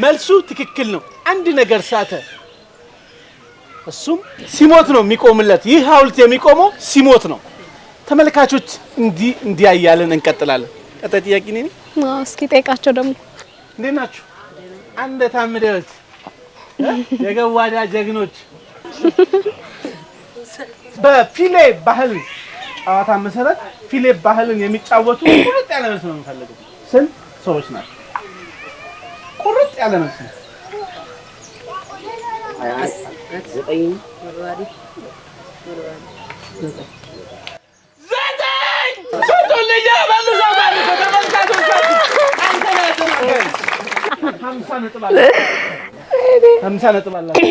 S1: መልሱ ትክክል ነው። አንድ ነገር ሳተ። እሱም ሲሞት ነው የሚቆምለት። ይህ ሐውልት የሚቆመው ሲሞት ነው። ተመልካቾች እንዲህ ያያለን እንቀጥላለን። ቀጣይ ጥያቄ ነኝ።
S8: እስኪ ጠይቃቸው ደግሞ
S1: እንዴት ናችሁ? አንድ ታምደውት የገዋዳ ጀግኖች በፊሌ ባህል ጨዋታ መሰረት ፊሌ ባህልን የሚጫወቱ ቁርጥ ያለ መልስ ነው የምፈልገው። ስንት ሰዎች ናቸው? ቁርጥ ያለ መልስ ነው። ሀምሳ ነጥብ አላችሁ።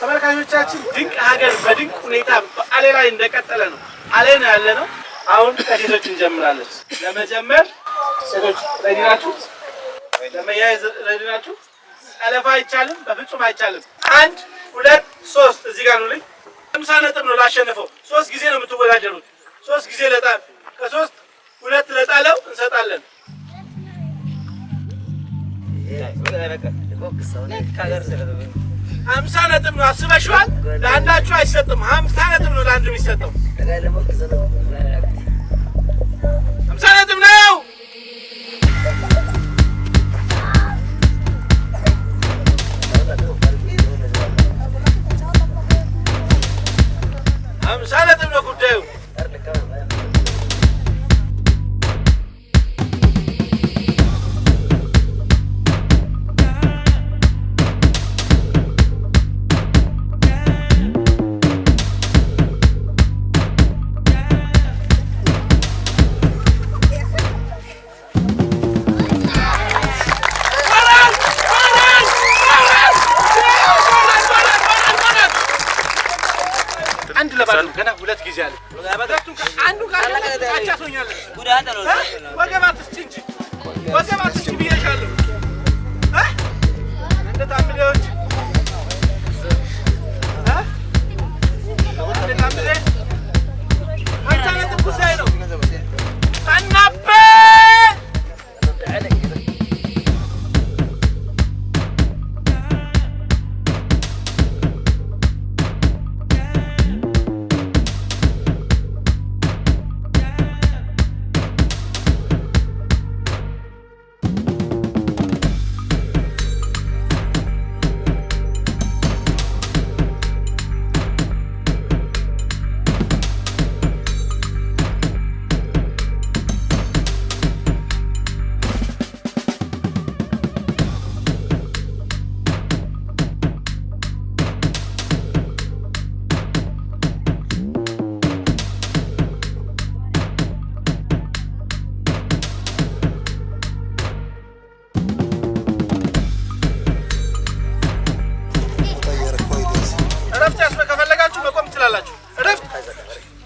S1: ተመልካቾቻችን ድንቅ ሀገር በድንቅ ሁኔታ በአሌ ላይ እንደቀጠለ ነው። አሌ ነው ያለ ነው። አሁን ከሴቶች እንጀምራለን። ለመጀመር ሴቶች ረዲ ናችሁ? ለመያዝ ረዲ ናችሁ? ጠለፋ አይቻልም፣ በፍጹም አይቻልም። 1 2 3 እዚህ ጋር ነው ልጅ 50 ነጥብ ነው ላሸነፈው። 3 ጊዜ ነው የምትወዳደሩት። 3 ጊዜ ለጣል ከ3 2 ለጣለው እንሰጣለን። 50 ነጥብ ነው አስበሽዋል? ለአንዳችሁ አይሰጥም። 50 ነጥብ ነው ለአንዱ የሚሰጠው። 50 ነጥብ ነው። አምሳ ነጥብ ነው ጉዳዩ። አንድ ለባዶ ገና ሁለት ጊዜ አለ። አንዱ ጋር አቻቶኛል። ወገባት እስቲ እንጂ ወገባት እስቲ ብዬሻለሁ። እንደ ታምሌዎች እንደ ታምሌ አንተ ጉዳይ ነው አናበ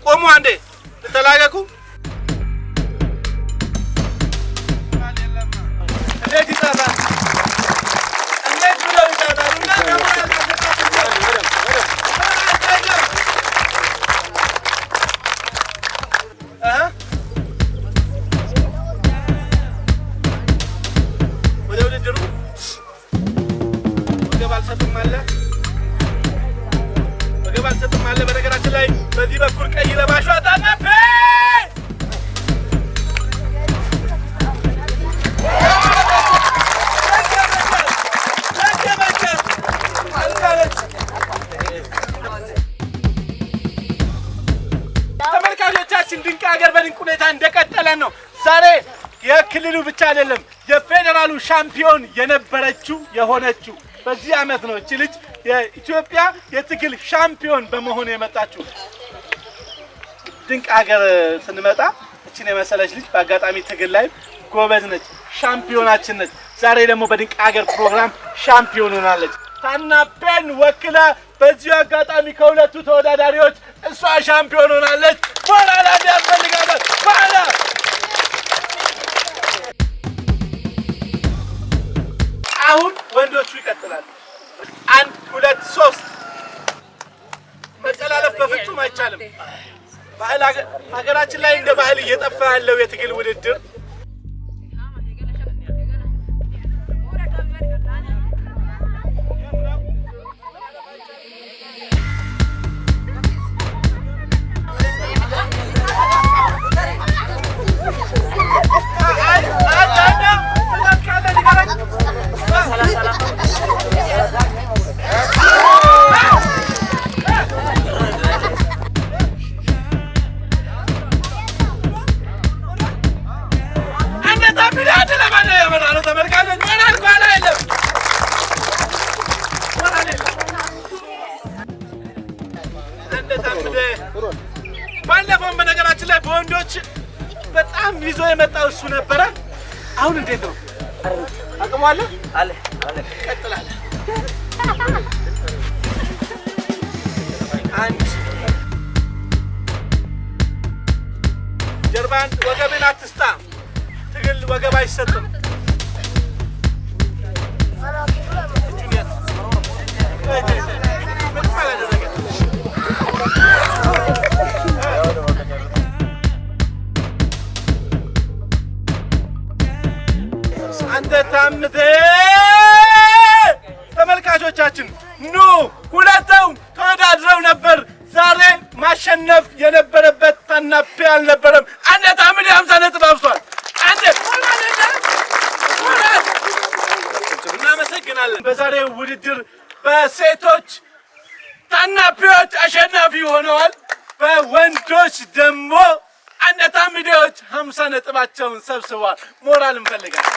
S1: ቆሙ አንዴ ተላቀቁ። እንዴት ይጣጣል? እንዴት ብለው ይጣጣሉ? እና ወደ ውድድሩ ወገብ አልሰጥም አለ። ወገብ አልሰጥም አለ። በነገራችን ላይ በዚህ በኩል ቀይ ለባሹ አጣናፈ ተመልካቾቻችን ድንቅ ሀገር በድንቅ ሁኔታ እንደቀጠለ ነው። ዛሬ የክልሉ ብቻ አይደለም የፌዴራሉ ሻምፒዮን የነበረችው የሆነችው በዚህ አመት ነው። እቺ ልጅ የኢትዮጵያ የትግል ሻምፒዮን በመሆን የመጣችው። ድንቅ ሀገር ስንመጣ እቺን የመሰለች ልጅ በአጋጣሚ ትግል ላይ ጎበዝ ነች፣ ሻምፒዮናችን ነች። ዛሬ ደግሞ በድንቅ ሀገር ፕሮግራም ሻምፒዮን ሆናለች። ታናቤን ወክላ በዚሁ አጋጣሚ ከሁለቱ ተወዳዳሪዎች እሷ ሻምፒዮን ሆናለች። በኋላ ያስፈልጋል። በኋላ አሁን ወንዶቹ ይቀጥላሉ። 1 2 3 መጠላለፍ በፍጹም አይቻልም። ባህል ሀገራችን ላይ እንደ ባህል እየጠፋ ያለው የትግል ውድድር ባለፈው በነገራችን ላይ በወንዶች በጣም ይዞ የመጣው እሱ ነበረ። አሁን እንዴት ነው? አቅሙ አለ አለ አለ ቀጥላል። አንድ ጀርባን ወገብን አትስታ። ትግል ወገብ አይሰጥም። አንተ ታምቴ ተመልካቾቻችን ተመልካቾቻችን ኑ ሁለቱም ተወዳድረው ነበር። ዛሬ ማሸነፍ የነበረበት ታናፔ አልነበረም። አንድ ታምዲ 50 ነጥብ አብሷል። አንድ እናመሰግናለን። በዛሬው ውድድር በሴቶች ታናፔዎች አሸናፊ ሆነዋል። በወንዶች ደግሞ አንድ ታምዲዎች 50 ነጥባቸውን ሰብስበዋል። ሞራል እንፈልጋለን።